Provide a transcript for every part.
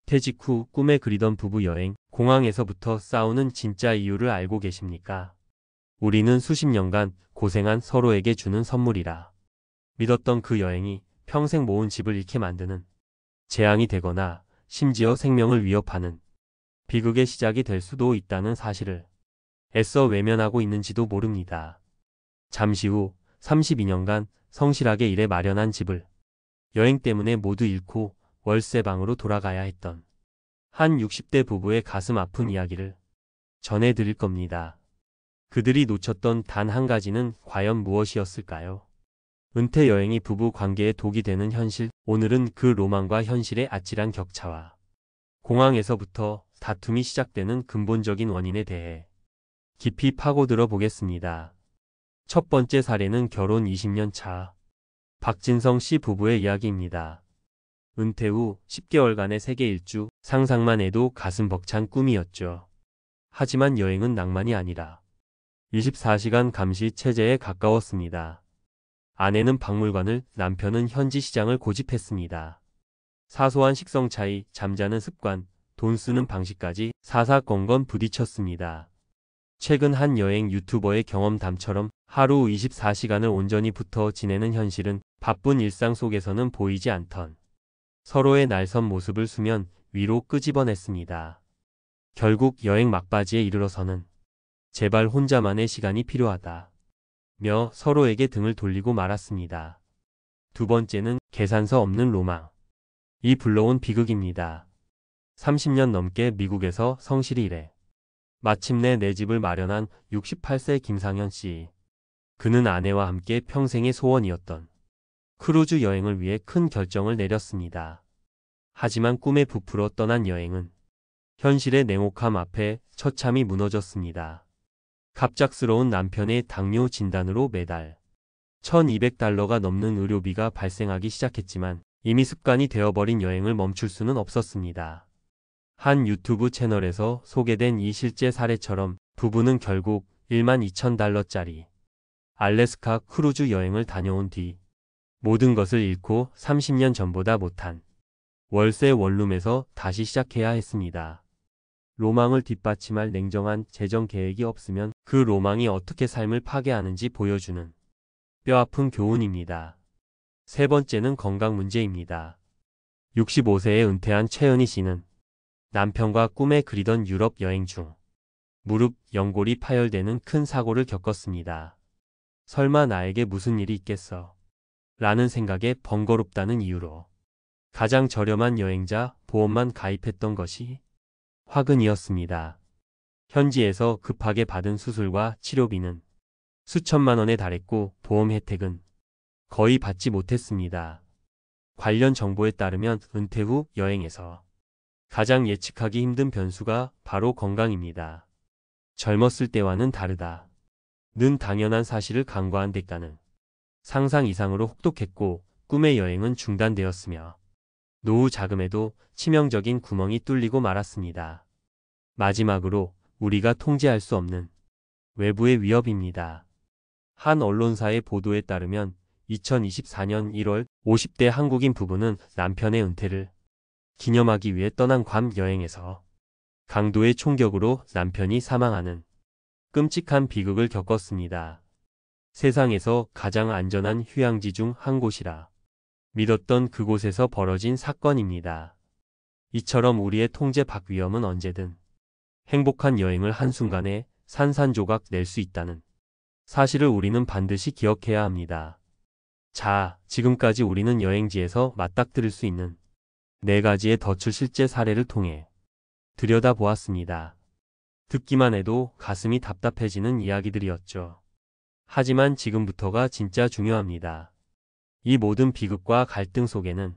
퇴직 후 꿈에 그리던 부부 여행, 공항에서부터 싸우는 진짜 이유를 알고 계십니까? 우리는 수십 년간 고생한 서로에게 주는 선물이라 믿었던 그 여행이 평생 모은 집을 잃게 만드는 재앙이 되거나 심지어 생명을 위협하는 비극의 시작이 될 수도 있다는 사실을 애써 외면하고 있는지도 모릅니다. 잠시 후 32년간 성실하게 일해 마련한 집을 여행 때문에 모두 잃고 월세방으로 돌아가야 했던 한 60대 부부의 가슴 아픈 이야기를 전해드릴 겁니다. 그들이 놓쳤던 단 한 가지는 과연 무엇이었을까요? 은퇴 여행이 부부 관계에 독이 되는 현실. 오늘은 그 로망과 현실의 아찔한 격차와 공항에서부터 다툼이 시작되는 근본적인 원인에 대해 깊이 파고들어 보겠습니다. 첫 번째 사례는 결혼 20년 차 박진성 씨 부부의 이야기입니다. 은퇴 후 10개월간의 세계 일주, 상상만 해도 가슴 벅찬 꿈이었죠. 하지만 여행은 낭만이 아니라 24시간 감시 체제에 가까웠습니다. 아내는 박물관을, 남편은 현지 시장을 고집했습니다. 사소한 식성 차이, 잠자는 습관, 돈 쓰는 방식까지 사사건건 부딪혔습니다. 최근 한 여행 유튜버의 경험담처럼 하루 24시간을 온전히 붙어 지내는 현실은 바쁜 일상 속에서는 보이지 않던 서로의 날선 모습을 수면 위로 끄집어냈습니다. 결국 여행 막바지에 이르러서는 제발 혼자만의 시간이 필요하다 며 서로에게 등을 돌리고 말았습니다. 두 번째는 계산서 없는 로망. 이 불러온 비극입니다. 30년 넘게 미국에서 성실히 일해 마침내 내 집을 마련한 68세 김상현 씨. 그는 아내와 함께 평생의 소원이었던 크루즈 여행을 위해 큰 결정을 내렸습니다. 하지만 꿈에 부풀어 떠난 여행은 현실의 냉혹함 앞에 처참히 무너졌습니다. 갑작스러운 남편의 당뇨 진단으로 매달 $1200가 넘는 의료비가 발생하기 시작했지만 이미 습관이 되어버린 여행을 멈출 수는 없었습니다. 한 유튜브 채널에서 소개된 이 실제 사례처럼 부부는 결국 $12,000짜리 알래스카 크루즈 여행을 다녀온 뒤 모든 것을 잃고 30년 전보다 못한 월세 원룸에서 다시 시작해야 했습니다. 로망을 뒷받침할 냉정한 재정 계획이 없으면 그 로망이 어떻게 삶을 파괴하는지 보여주는 뼈아픈 교훈입니다. 세 번째는 건강 문제입니다. 65세에 은퇴한 최은희 씨는 남편과 꿈에 그리던 유럽 여행 중 무릎 연골이 파열되는 큰 사고를 겪었습니다. 설마 나에게 무슨 일이 있겠어? 라는 생각에 번거롭다는 이유로 가장 저렴한 여행자 보험만 가입했던 것이 화근이었습니다. 현지에서 급하게 받은 수술과 치료비는 수천만 원에 달했고 보험 혜택은 거의 받지 못했습니다. 관련 정보에 따르면 은퇴 후 여행에서 가장 예측하기 힘든 변수가 바로 건강입니다. 젊었을 때와는 다르다. 는 당연한 사실을 간과한 대가는 상상 이상으로 혹독했고 꿈의 여행은 중단되었으며 노후 자금에도 치명적인 구멍이 뚫리고 말았습니다. 마지막으로 우리가 통제할 수 없는 외부의 위협입니다. 한 언론사의 보도에 따르면 2024년 1월 50대 한국인 부부는 남편의 은퇴를 기념하기 위해 떠난 괌 여행에서 강도의 총격으로 남편이 사망하는 끔찍한 비극을 겪었습니다. 세상에서 가장 안전한 휴양지 중 한 곳이라 믿었던 그곳에서 벌어진 사건입니다. 이처럼 우리의 통제 밖 위험은 언제든 행복한 여행을 한순간에 산산조각 낼 수 있다는 사실을 우리는 반드시 기억해야 합니다. 자, 지금까지 우리는 여행지에서 맞닥뜨릴 수 있는 4가지의 덫을 실제 사례를 통해 들여다보았습니다. 듣기만 해도 가슴이 답답해지는 이야기들이었죠. 하지만 지금부터가 진짜 중요합니다. 이 모든 비극과 갈등 속에는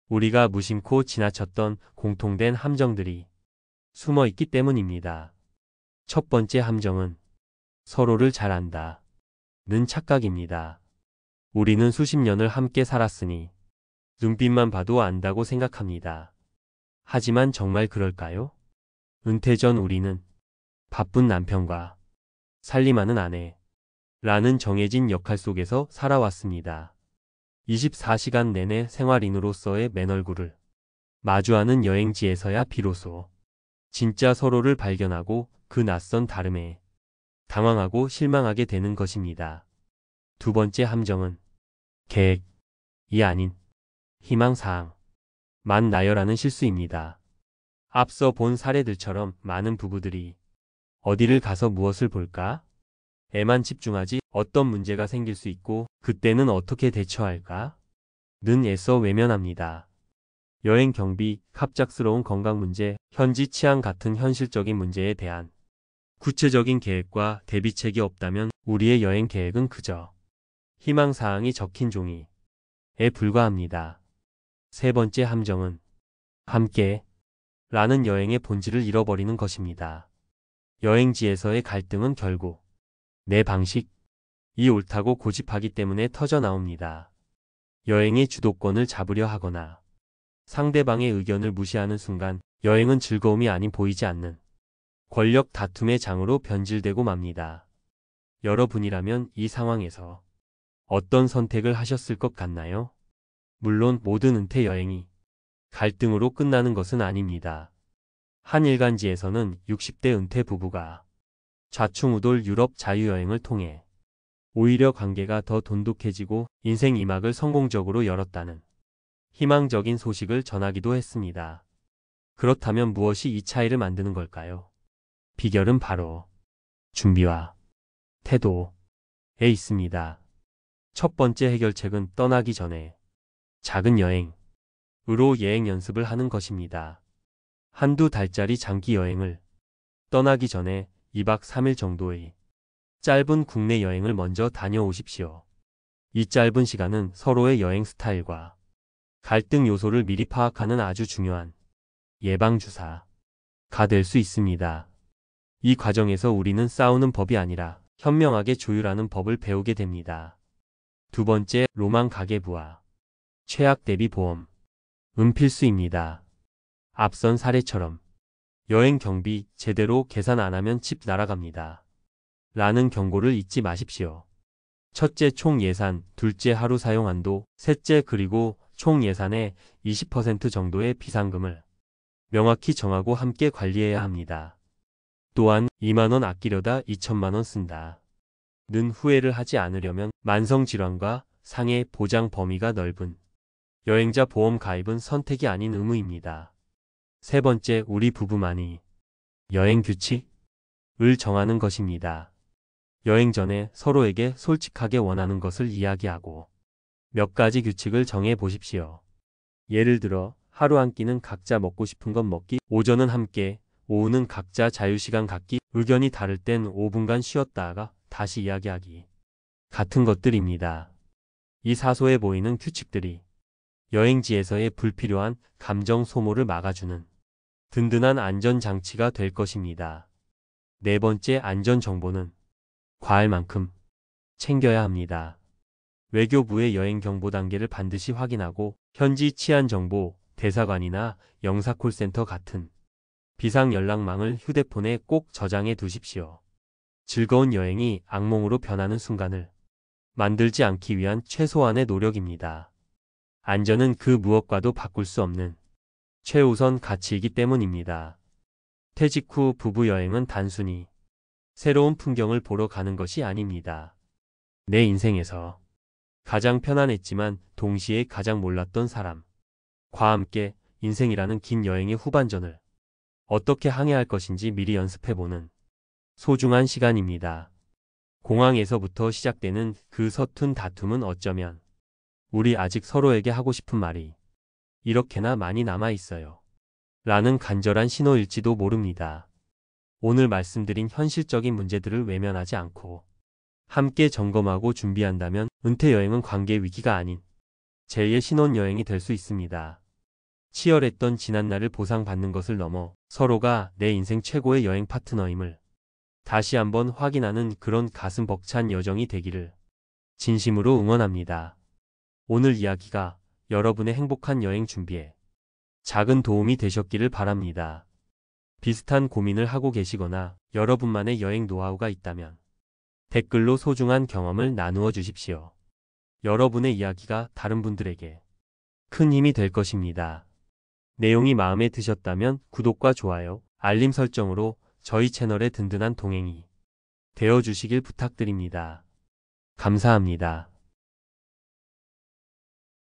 우리가 무심코 지나쳤던 공통된 함정들이 숨어 있기 때문입니다. 첫 번째 함정은 서로를 잘 안다 는 착각입니다. 우리는 수십 년을 함께 살았으니 눈빛만 봐도 안다고 생각합니다. 하지만 정말 그럴까요? 은퇴 전 우리는 바쁜 남편과 살림하는 아내 라는 정해진 역할 속에서 살아왔습니다. 24시간 내내 생활인으로서의 맨 얼굴을 마주하는 여행지에서야 비로소 진짜 서로를 발견하고 그 낯선 다름에 당황하고 실망하게 되는 것입니다. 두 번째 함정은 계획이 아닌 희망사항만 나열하는 실수입니다. 앞서 본 사례들처럼 많은 부부들이 어디를 가서 무엇을 볼까? 에만 집중하지 어떤 문제가 생길 수 있고 그때는 어떻게 대처할까? 는 애써 외면합니다. 여행 경비, 갑작스러운 건강 문제, 현지 치안 같은 현실적인 문제에 대한 구체적인 계획과 대비책이 없다면 우리의 여행 계획은 그저 희망사항이 적힌 종이에 불과합니다. 세 번째 함정은 함께 라는 여행의 본질을 잃어버리는 것입니다. 여행지에서의 갈등은 결국 내 방식이 옳다고 고집하기 때문에 터져 나옵니다. 여행의 주도권을 잡으려 하거나 상대방의 의견을 무시하는 순간 여행은 즐거움이 아닌 보이지 않는 권력 다툼의 장으로 변질되고 맙니다. 여러분이라면 이 상황에서 어떤 선택을 하셨을 것 같나요? 물론 모든 은퇴 여행이 갈등으로 끝나는 것은 아닙니다. 한 일간지에서는 60대 은퇴 부부가 좌충우돌 유럽 자유여행을 통해 오히려 관계가 더 돈독해지고 인생 2막을 성공적으로 열었다는 희망적인 소식을 전하기도 했습니다. 그렇다면 무엇이 이 차이를 만드는 걸까요? 비결은 바로 준비와 태도에 있습니다. 첫 번째 해결책은 떠나기 전에 작은 여행으로 여행 연습을 하는 것입니다. 한두 달짜리 장기 여행을 떠나기 전에 2박 3일 정도의 짧은 국내 여행을 먼저 다녀오십시오. 이 짧은 시간은 서로의 여행 스타일과 갈등 요소를 미리 파악하는 아주 중요한 예방주사가 될 수 있습니다. 이 과정에서 우리는 싸우는 법이 아니라 현명하게 조율하는 법을 배우게 됩니다. 두 번째, 로망 가계부와 최악 대비 보험. 필수입니다. 앞선 사례처럼 여행 경비 제대로 계산 안 하면 집 날아갑니다. 라는 경고를 잊지 마십시오. 첫째, 총 예산, 둘째, 하루 사용 한도, 셋째, 그리고 총 예산의 20% 정도의 비상금을 명확히 정하고 함께 관리해야 합니다. 또한 2만원 아끼려다 2천만원 쓴다. 는 후회를 하지 않으려면 만성질환과 상해 보장 범위가 넓은 여행자 보험 가입은 선택이 아닌 의무입니다. 세 번째, 우리 부부만이 여행 규칙을 정하는 것입니다. 여행 전에 서로에게 솔직하게 원하는 것을 이야기하고 몇 가지 규칙을 정해 보십시오. 예를 들어 하루 한 끼는 각자 먹고 싶은 것 먹기, 오전은 함께, 오후는 각자 자유시간 갖기, 의견이 다를 땐 5분간 쉬었다가 다시 이야기하기 같은 것들입니다. 이 사소해 보이는 규칙들이 여행지에서의 불필요한 감정 소모를 막아주는 든든한 안전장치가 될 것입니다. 네 번째, 안전정보는 과할 만큼 챙겨야 합니다. 외교부의 여행 경보 단계를 반드시 확인하고 현지 치안 정보, 대사관이나 영사 콜센터 같은 비상 연락망을 휴대폰에 꼭 저장해 두십시오. 즐거운 여행이 악몽으로 변하는 순간을 만들지 않기 위한 최소한의 노력입니다. 안전은 그 무엇과도 바꿀 수 없는 최우선 가치이기 때문입니다. 퇴직 후 부부 여행은 단순히 새로운 풍경을 보러 가는 것이 아닙니다. 내 인생에서 가장 편안했지만 동시에 가장 몰랐던 사람과 함께 인생이라는 긴 여행의 후반전을 어떻게 항해할 것인지 미리 연습해보는 소중한 시간입니다. 공항에서부터 시작되는 그 서툰 다툼은 어쩌면 우리 아직 서로에게 하고 싶은 말이 이렇게나 많이 남아 있어요. 라는 간절한 신호일지도 모릅니다. 오늘 말씀드린 현실적인 문제들을 외면하지 않고 함께 점검하고 준비한다면 은퇴 여행은 관계 위기가 아닌 제2의 신혼여행이 될 수 있습니다. 치열했던 지난날을 보상받는 것을 넘어 서로가 내 인생 최고의 여행 파트너임을 다시 한번 확인하는 그런 가슴 벅찬 여정이 되기를 진심으로 응원합니다. 오늘 이야기가 여러분의 행복한 여행 준비에 작은 도움이 되셨기를 바랍니다. 비슷한 고민을 하고 계시거나 여러분만의 여행 노하우가 있다면 댓글로 소중한 경험을 나누어 주십시오. 여러분의 이야기가 다른 분들에게 큰 힘이 될 것입니다. 내용이 마음에 드셨다면 구독과 좋아요, 알림 설정으로 저희 채널의 든든한 동행이 되어 주시길 부탁드립니다. 감사합니다.